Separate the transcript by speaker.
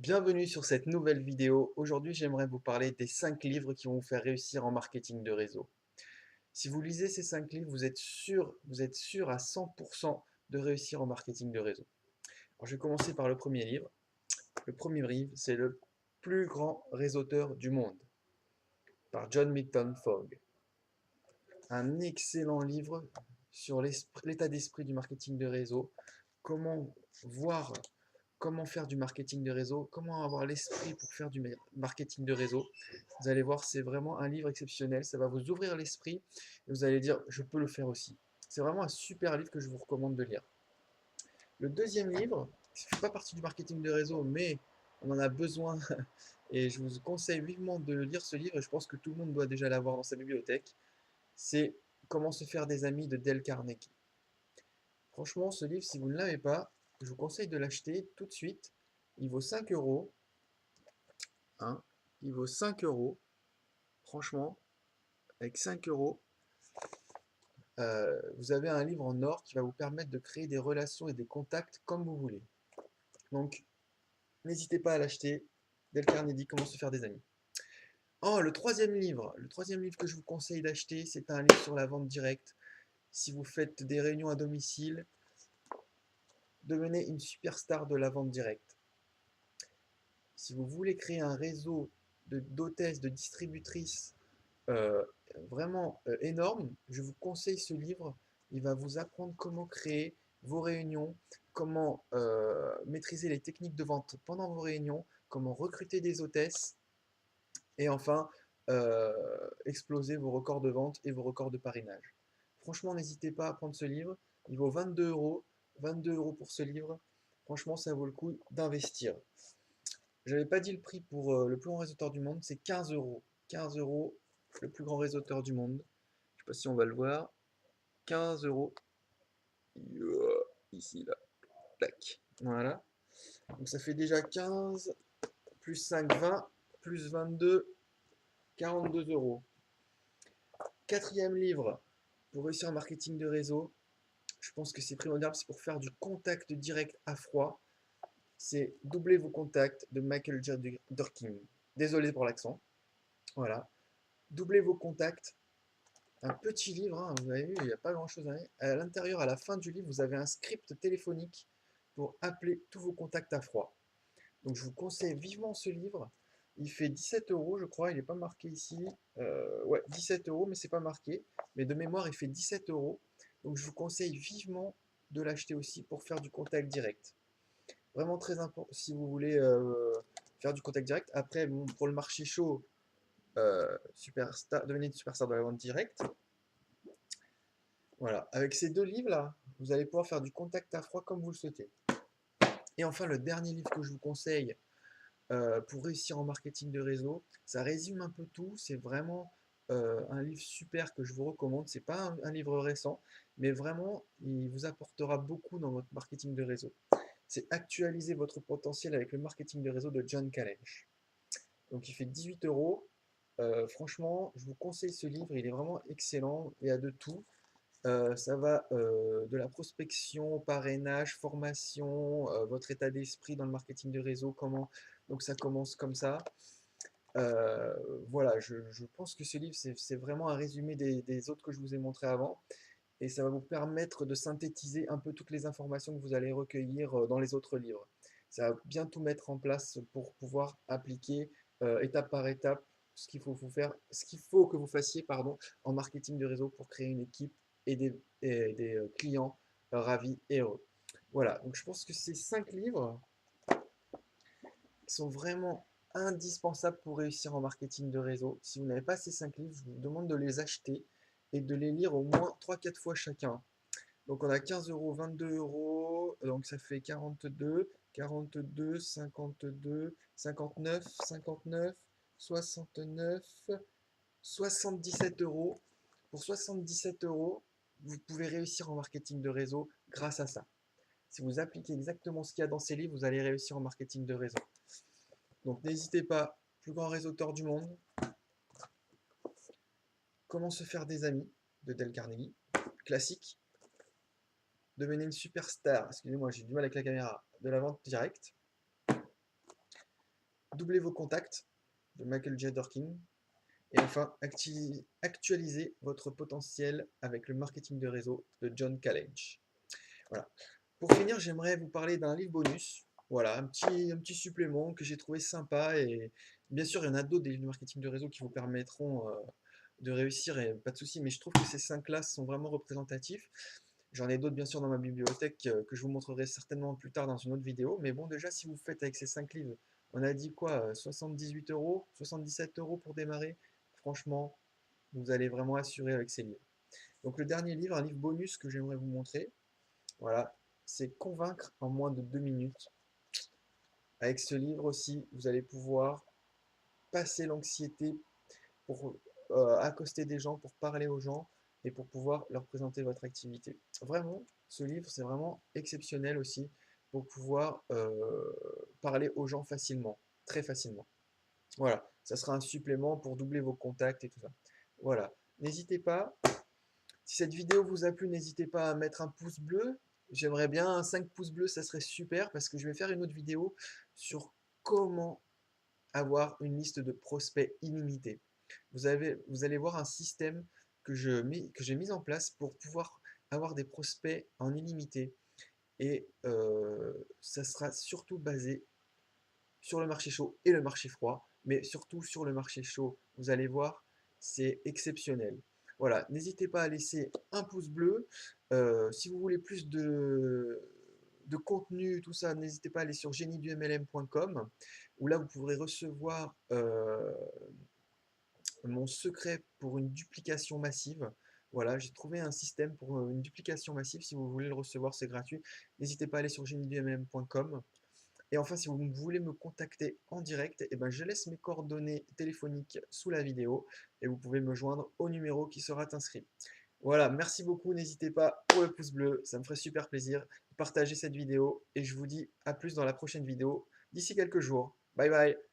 Speaker 1: Bienvenue sur cette nouvelle vidéo. Aujourd'hui, j'aimerais vous parler des 5 livres qui vont vous faire réussir en marketing de réseau. Si vous lisez ces 5 livres, vous êtes sûr à 100% de réussir en marketing de réseau. Alors, je vais commencer par le premier livre. Le premier livre, c'est Le plus grand réseauteur du monde, par John Milton Fogg. Un excellent livre sur l'état d'esprit du marketing de réseau, comment voir, comment faire du marketing de réseau, comment avoir l'esprit pour faire du marketing de réseau. Vous allez voir, c'est vraiment un livre exceptionnel, ça va vous ouvrir l'esprit et vous allez dire, je peux le faire aussi. C'est vraiment un super livre que je vous recommande de lire. Le deuxième livre, qui ne fait pas partie du marketing de réseau, mais on en a besoin et je vous conseille vivement de lire ce livre et je pense que tout le monde doit déjà l'avoir dans sa bibliothèque. C'est Comment se faire des amis de Dale Carnegie. Franchement, ce livre, si vous ne l'avez pas, je vous conseille de l'acheter tout de suite. Il vaut 5 euros, hein. Il vaut 5 euros. Franchement, avec 5 euros, vous avez un livre en or qui va vous permettre de créer des relations et des contacts comme vous voulez. Donc, n'hésitez pas à l'acheter. Dale Carnegie, Comment se faire des amis. Oh, le troisième livre que je vous conseille d'acheter, c'est un livre sur la vente directe. Si vous faites des réunions à domicile, devenez une superstar de la vente directe. Si vous voulez créer un réseau d'hôtesses, de distributrices euh, vraiment énorme, je vous conseille ce livre. Il va vous apprendre comment créer vos réunions, comment maîtriser les techniques de vente pendant vos réunions, comment recruter des hôtesses et enfin exploser vos records de vente et vos records de parrainage. Franchement, n'hésitez pas à prendre ce livre. Il vaut 22 euros. 22 euros pour ce livre. Franchement, ça vaut le coup d'investir. J'avais pas dit le prix pour le plus grand réseauteur du monde, c'est 15 euros. 15 euros, le plus grand réseauteur du monde. Je sais pas si on va le voir. 15 euros. Ici, là. Tac. Voilà. Donc ça fait déjà 15, plus 5, 20, plus 22, 42 euros. Quatrième livre, pour réussir en marketing de réseau, je pense que c'est primordial, c'est pour faire du contact direct à froid. C'est Doubler vos contacts de Michael J. Durkin. Désolé pour l'accent. Voilà. Doubler vos contacts. Un petit livre, hein, vous avez vu, il n'y a pas grand-chose à lire. À l'intérieur, à la fin du livre, vous avez un script téléphonique pour appeler tous vos contacts à froid. Donc je vous conseille vivement ce livre. Il fait 17 euros, je crois, il n'est pas marqué ici. Ouais, 17 euros, mais c'est pas marqué. Mais de mémoire, il fait 17 euros. Donc je vous conseille vivement de l'acheter aussi pour faire du contact direct. Vraiment très important si vous voulez faire du contact direct. Après, bon, pour le marché chaud, superstar, devenez une superstar de la vente directe. Voilà, avec ces deux livres-là, vous allez pouvoir faire du contact à froid comme vous le souhaitez. Et enfin, le dernier livre que je vous conseille pour réussir en marketing de réseau, ça résume un peu tout. C'est vraiment un livre super que je vous recommande. C'est pas un livre récent, mais vraiment, il vous apportera beaucoup dans votre marketing de réseau. C'est Actualiser votre potentiel avec le marketing de réseau de John Kalench. Donc, il fait 18 euros. Franchement, je vous conseille ce livre. Il est vraiment excellent. Il y a de tout. Ça va de la prospection, parrainage, formation, votre état d'esprit dans le marketing de réseau, comment. Donc ça commence comme ça. Euh, voilà, je pense que ce livre, c'est vraiment un résumé des autres que je vous ai montré avant. Et ça va vous permettre de synthétiser un peu toutes les informations que vous allez recueillir dans les autres livres. Ça va bien tout mettre en place pour pouvoir appliquer étape par étape ce qu'il faut que vous fassiez pardon, en marketing de réseau pour créer une équipe et des clients ravis et heureux. Voilà, donc je pense que ces 5 livres sont vraiment indispensables pour réussir en marketing de réseau. Si vous n'avez pas ces 5 livres, je vous demande de les acheter et de les lire au moins 3-4 fois chacun. Donc on a 15 euros, 22 euros, donc ça fait 42, 42, 52, 59, 59, 69, 77 euros. Pour 77 euros, vous pouvez réussir en marketing de réseau grâce à ça. Si vous appliquez exactement ce qu'il y a dans ces livres, vous allez réussir en marketing de réseau. Donc n'hésitez pas, plus grand réseauteur du monde, Comment se faire des amis de Dale Carnegie, classique, Devenez une superstar, excusez-moi j'ai du mal avec la caméra, de la vente directe. Doubler vos contacts de Michael J. Durkin. Et enfin, actualiser votre potentiel avec le marketing de réseau de John College. Voilà. Pour finir, j'aimerais vous parler d'un livre bonus. Voilà, un petit supplément que j'ai trouvé sympa. Et bien sûr, il y en a d'autres des livres de marketing de réseau qui vous permettront de réussir, et pas de souci. Mais je trouve que ces 5-là sont vraiment représentatifs. J'en ai d'autres, bien sûr, dans ma bibliothèque que je vous montrerai certainement plus tard dans une autre vidéo. Mais bon, déjà, si vous faites avec ces 5 livres, on a dit quoi, 78 euros, 77 euros pour démarrer. Franchement, vous allez vraiment assurer avec ces livres. Donc le dernier livre, un livre bonus que j'aimerais vous montrer, voilà, c'est Convaincre en moins de 2 minutes. Avec ce livre aussi, vous allez pouvoir passer l'anxiété pour accoster des gens, pour parler aux gens et pour pouvoir leur présenter votre activité. Vraiment, ce livre, c'est vraiment exceptionnel aussi pour pouvoir parler aux gens facilement, très facilement. Voilà, ça sera un supplément pour doubler vos contacts et tout ça. Voilà, n'hésitez pas. Si cette vidéo vous a plu, n'hésitez pas à mettre un pouce bleu. J'aimerais bien un 5 pouces bleus, ça serait super parce que je vais faire une autre vidéo sur comment avoir une liste de prospects illimitée. Vous allez voir un système que j'ai mis en place pour pouvoir avoir des prospects en illimité. Et ça sera surtout basé sur le marché chaud et le marché froid, mais surtout sur le marché chaud. Vous allez voir, c'est exceptionnel. Voilà, n'hésitez pas à laisser un pouce bleu. Si vous voulez plus de contenu, tout ça, n'hésitez pas à aller sur géniedumlm.com où là vous pourrez recevoir mon secret pour une duplication massive. Voilà, j'ai trouvé un système pour une duplication massive. Si vous voulez le recevoir, c'est gratuit. N'hésitez pas à aller sur géniedumlm.com. Et enfin, si vous voulez me contacter en direct, eh ben, je laisse mes coordonnées téléphoniques sous la vidéo et vous pouvez me joindre au numéro qui sera inscrit. Voilà, merci beaucoup, n'hésitez pas pour le pouce bleu, ça me ferait super plaisir de partager cette vidéo et je vous dis à plus dans la prochaine vidéo d'ici quelques jours. Bye bye.